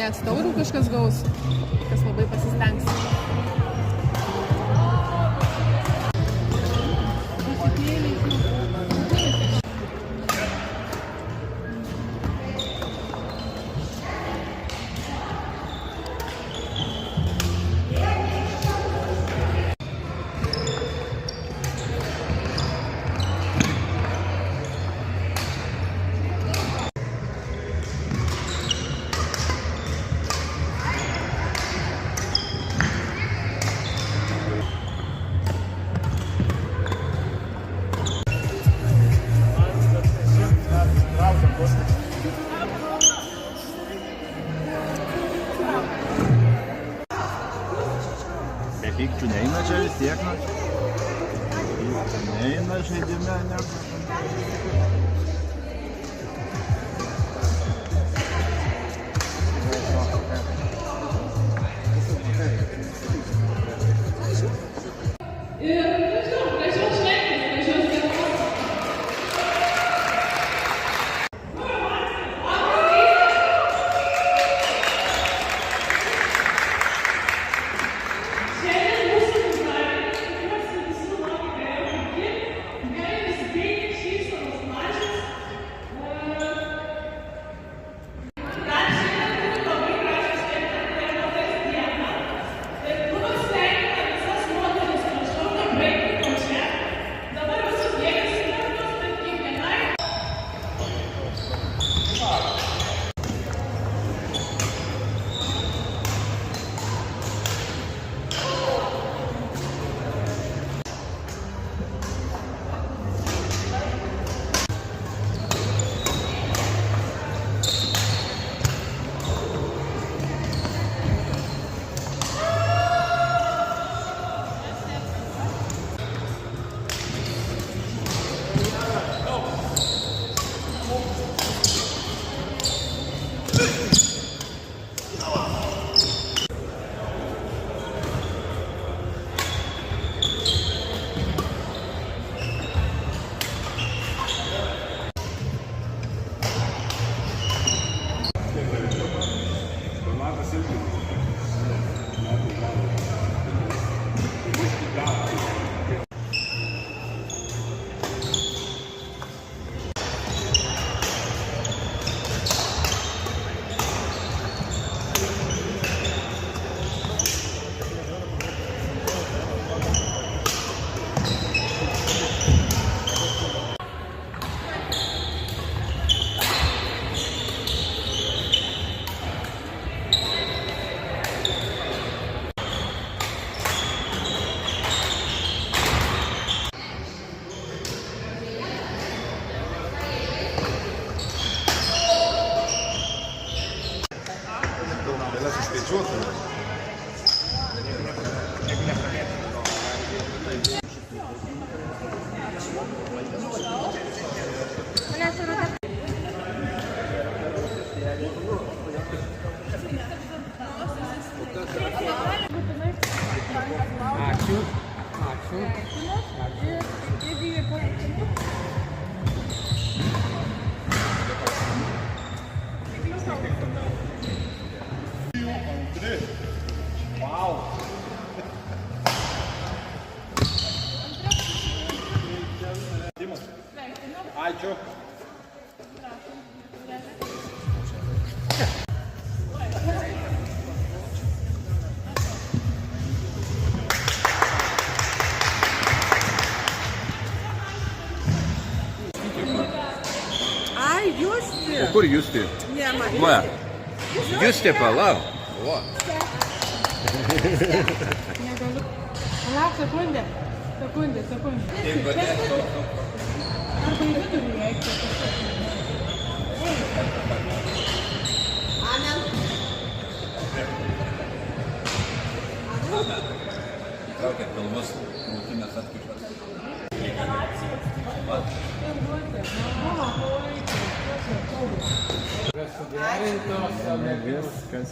laimėjęs taurių kažkas gaus, kas labai pasistengs. Pykčių neina čia vis tiek, neina žaidime, ne. Ačiū. Ai, Justė. O kur Justė? Ne, man. Va. Justė, palauk. Va. Negaliu. Palauk, sekundė. Arba į vidurį reikia. Traukia pilvus, krūtinės atkišas. Viskas.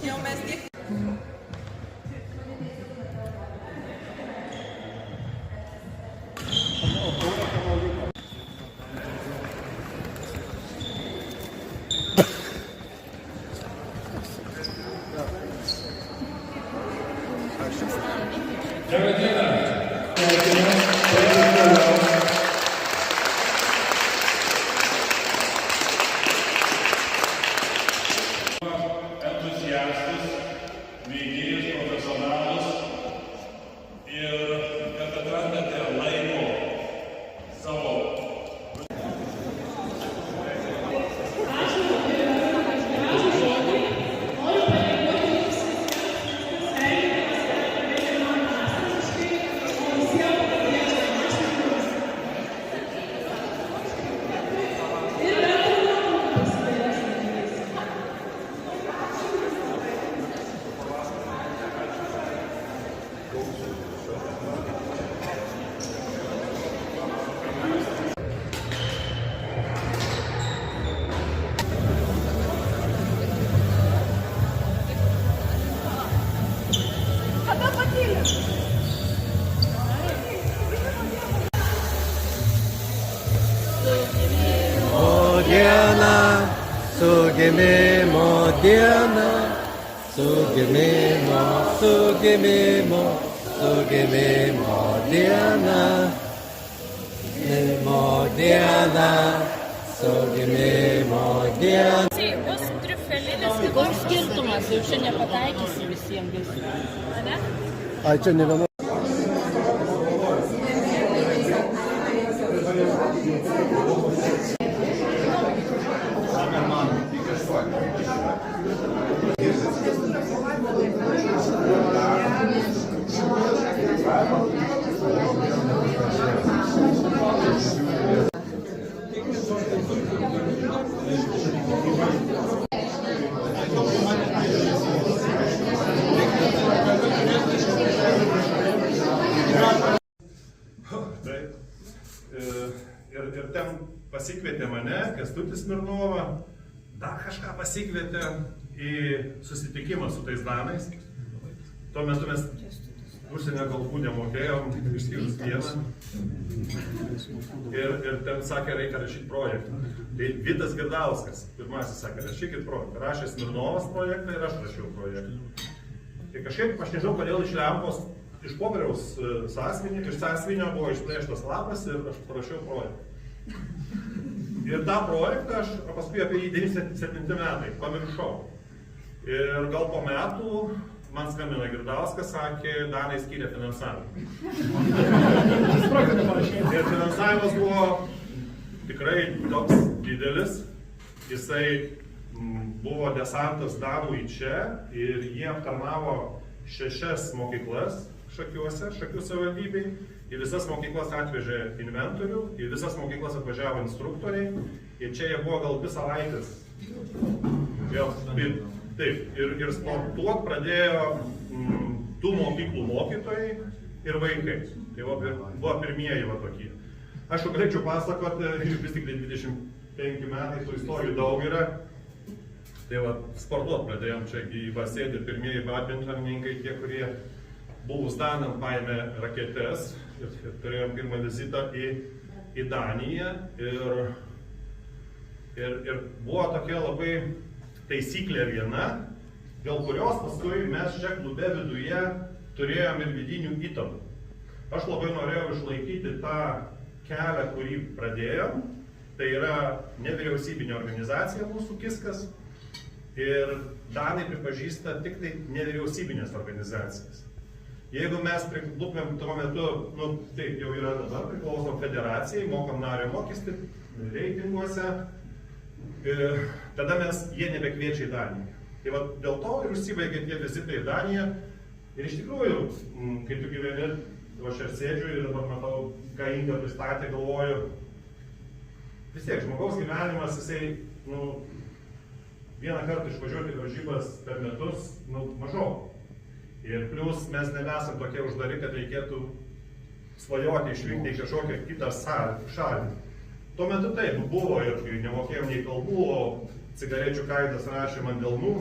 Jau mes tik. gimimo diena, su gimimo diena, gimimo diena, su gimimo diena. Bus triufelinis. Koks skirtumas, jau čia nepataikysi visiems visų. Ne? Ai, čia ne viena. Ir ten pasikvietė mane, Kęstutis Smirnovą, dar kažką pasikvietė į susitikimą su tais danais. Tuo metu mes užsienio kalbų nemokėjom, išskyrus vieną. Ir ten sakė, reikia rašyti projektą. Tai Vidas Girdauskas, pirmasis sakė, rašykit projektą. Rašė Smirnovas projektą ir aš rašiau projektą. Tai kažkaip, aš nežinau, kodėl iš lempos, iš popieriaus sąsiuvinio, iš sąsiuvinio buvo išplėštas lapas ir aš parašiau projektą. Ir tą projektą aš paskui apie jį 97 metai pamiršau. Ir gal po metų man skambino Girdauskas, sakė, danai skyrė finansavimą. Ir finansavimas buvo tikrai toks didelis. Jisai buvo desantas danų į čia ir jie aptarnavo 6 mokyklas Šakiuose, Šakių savivaldybei. Į visas mokyklas atvežė inventorių, į visas mokyklas atvažiavo instruktoriai. Ir čia jie buvo gal 2 savaitės. Taip, ir sportuot pradėjo tų mokyklų mokytojai ir vaikai. Tai buvo pirmieji va tokie. Aš jau galėčiau pasakoti, vis tik 25 metai, tų istorijų daug yra. Tai va, sportuot pradėjom čia į Vasėdį pirmieji badmintonininkai, tie, kurie buvus danam paėmė raketes ir turėjom pirmą vizitą į Daniją. Ir buvo tokia labai taisyklė viena, dėl kurios paskui mes čia klube viduje turėjom ir vidinių įtampų. Aš labai norėjau išlaikyti tą kelią, kurį pradėjom. Tai yra nevyriausybinė organizacija mūsų Kiskas. Ir danai pripažįsta tik tai nevyriausybinės organizacijas. Jeigu mes būtumėm tuo metu, taip jau yra dabar, priklausom federacijai, mokam nario mokestį reitinguose, tada jie nebekviečia į Daniją. Tai va, dėl to ir užsibaigė tie vizitai į Daniją. Ir iš tikrųjų, kai tu gyveni, aš ir sėdžiu ir dabar matau, ką Inga pristatė, galvoju, vis tiek žmogaus gyvenimas, jisai, vieną kartą išvažiuoti varžybas per metus, mažau. Ir plus mes nebesam tokie uždari, kad reikėtų svajoti išvykti į kažkokią kitą šalį. Tuo metu taip buvo ir nemokėjom nei kalbų, o cigarečių kainas rašė man delnų.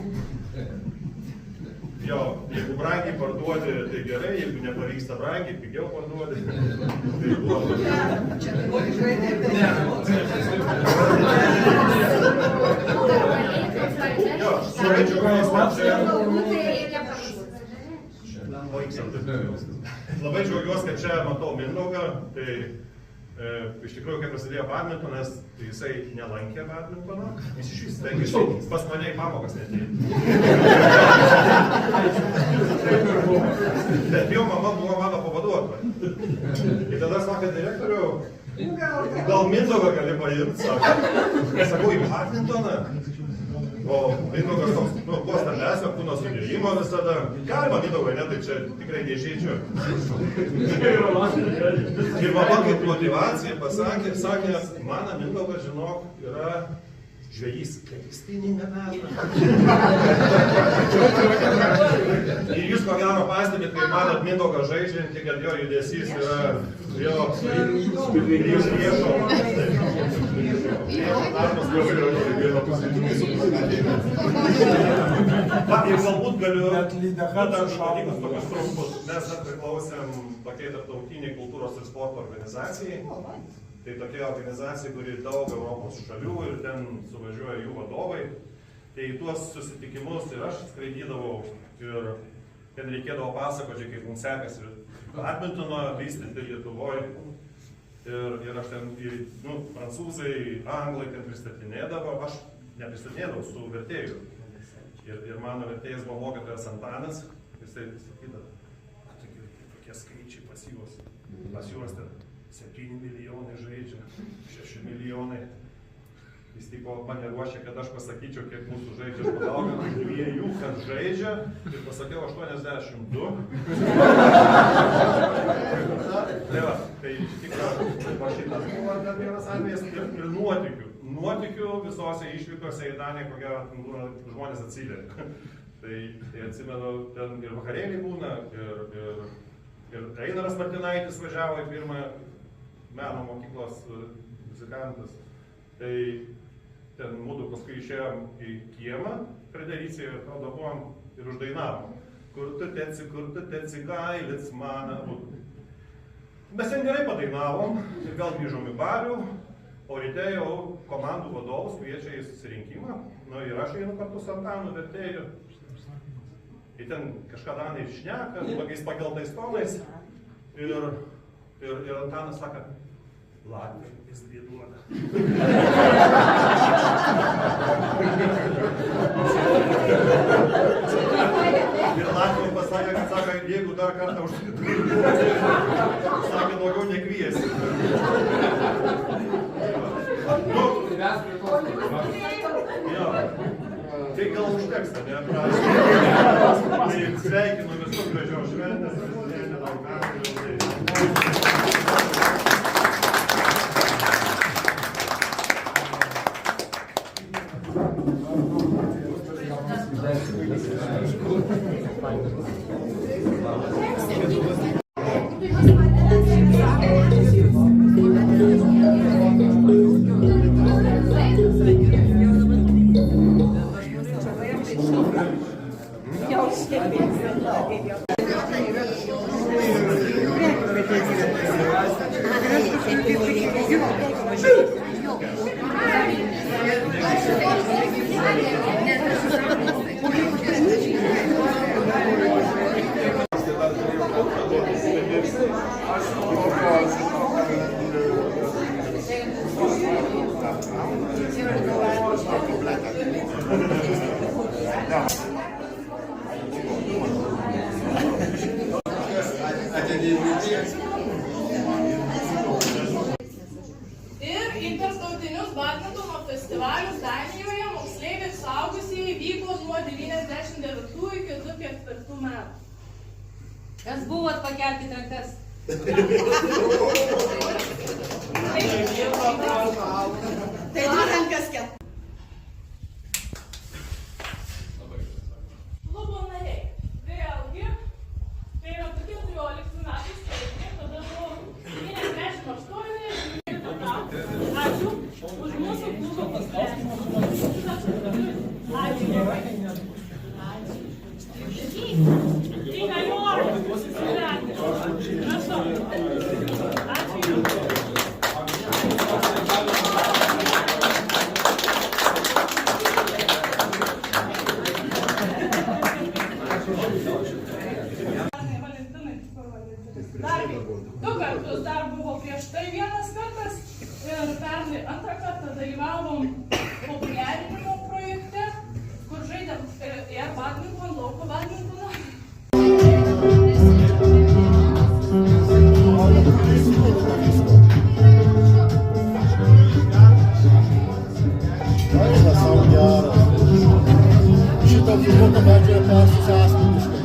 Jo, jeigu brangiai parduodi, tai gerai, jeigu nepavyksta brangiai, pigiau parduodi. Tai buvo. Jo, labai džiaugiuosi, kad čia matau Mindaugą. Tai iš tikrųjų, kai prasidėjo badmintonas, tai jisai nelankė badmintoną. Jis iš vis stengiasi pas mane į pamokas netėjo. Bet jo mama buvo mano pavaduotoja. Ir tada sakė direktoriau, gal Mindaugą gali paimti, sakau, į badmintoną. O Mindaugas toks, buvo stambesnio kūno sudėjimo visada. Galima Mindaugą, ne, tai čia tikrai neišeičiu. Ir mama kaip motivacija pasakė, mano Mindaugas, žinok, yra žvejys. Kristinį nemetą. Ir jūs ko gero pastebit, kai matot Mindaugą žaidžiantį, kad jo judesys yra jo riešo. Ir galbūt galiu dalykus tokius trumpus. Mes dar priklausėm tokiai tarptautiniai kultūros ir sporto organizacijai. Tai tokia organizacija, kuri daug Europos šalių ir ten suvažiuoja jų vadovai. Tai į tuos susitikimus ir aš skraidydavau ir ten reikėdavo pasakoti, kaip mums sekasi badmintoną vystyti Lietuvoje. Ir aš ten, prancūzai, anglai ten pristatinėdavo, aš nepristatinėdavau su vertėju. Ir mano vertėjas buvo mokytojas Antanas, jisai sakydavo, tokie skaičiai pas juos. Pas juos ten 7 milijonai žaidžia, 6 milijonai. Jis tik mane ruošė, kad aš pasakyčiau, kiek mūsų žaidžia. Aš padaugau 2, kad žaidžia ir pasakiau 82. Tai va, tai tikrai šitas buvo dar vienas atvejis ir nuotykių visose išvykose į Daniją, kokią žmonės atsiveria. Tai atsimenu, ten ir vakarėliai būna, ir Einaras Martinaitis važiavo į pirmą meno mokyklos muzikantas. Tai ten mūdu paskui išėjom į kiemą, Fredericijoje, atrodo, buvom ir uždainavom. Kur tu teci gailis man. Mes ten gerai padainavom ir gal grįžom į barių, o ryte jau komandų vadovus kviečia į susirinkimą. Ir aš einu kartu su Antanu vertėju. Ir ten kažką Danai šneka, tokiais pakeltais tonais. Ir Antanas sako, Latvija vis duoda. Ir Latvija pasakė, kad sako, jeigu dar kartą sakė, daugiau nekviesi. Tai gal užteks, ne? Tai sveikinu visus gražios šventės. Ir į tarptautinius badmintono festivalius Danijoje moksleiviai suaugusieji vyko nuo 99 iki 2004 metų. Kas buvot, pakelkite rankas. Tai du rankas ket. Klubo nariai. Vėlgi, tai yra 14 metais skaičiai, tada buvo 98. Ačiū už mūsų klubo pasirinkimą. Ačiū. Du kartus dar buvo prieš tai vienas kartas ir pernai antrą kartą dalyvavom populiarinimo projekte, kur žaidėm ir badmintoną, lauko badmintoną. Šitą filmuką pradžioje persis asmeniškai.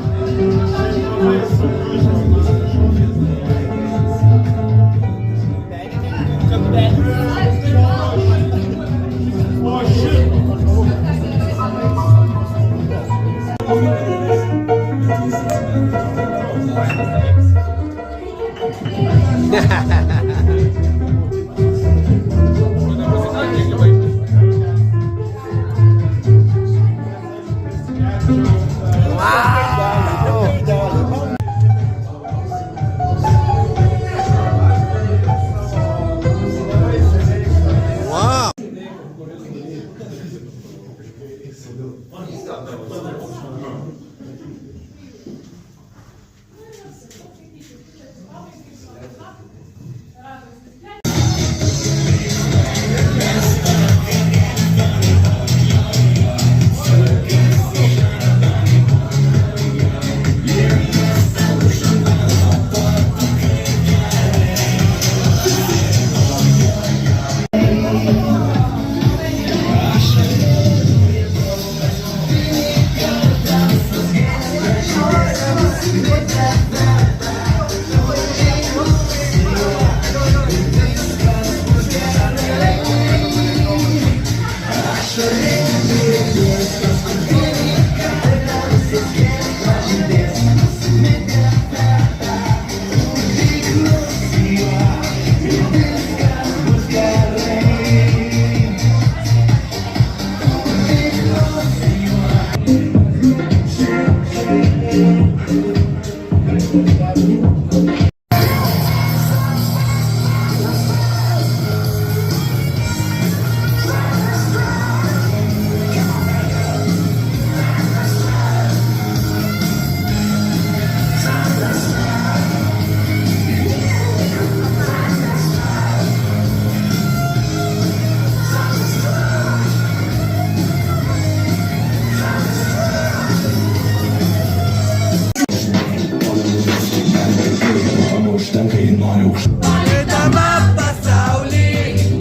visame pasaulyje.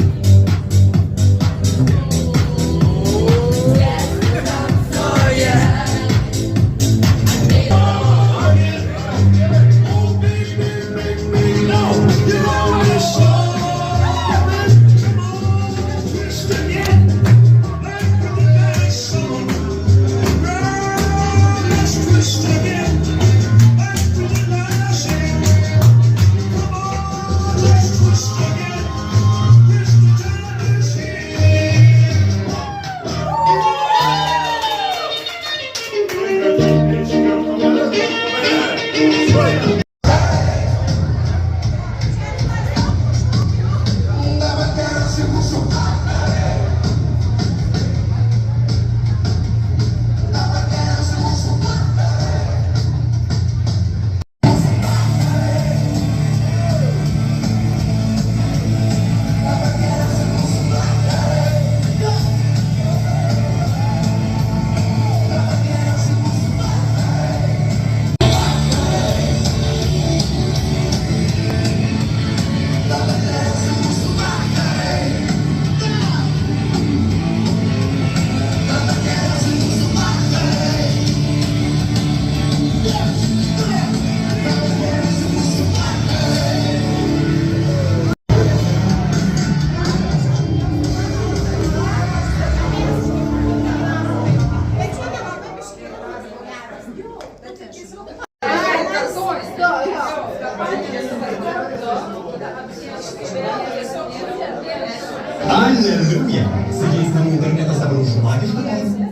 Аллилуйя! Сидіть нам інтернету забрушу магічну песню.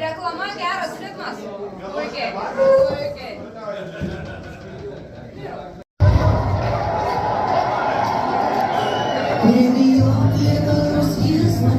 Реклама geras ritmas. Puikiai. Puikiai. Nebijok, lietaus jis man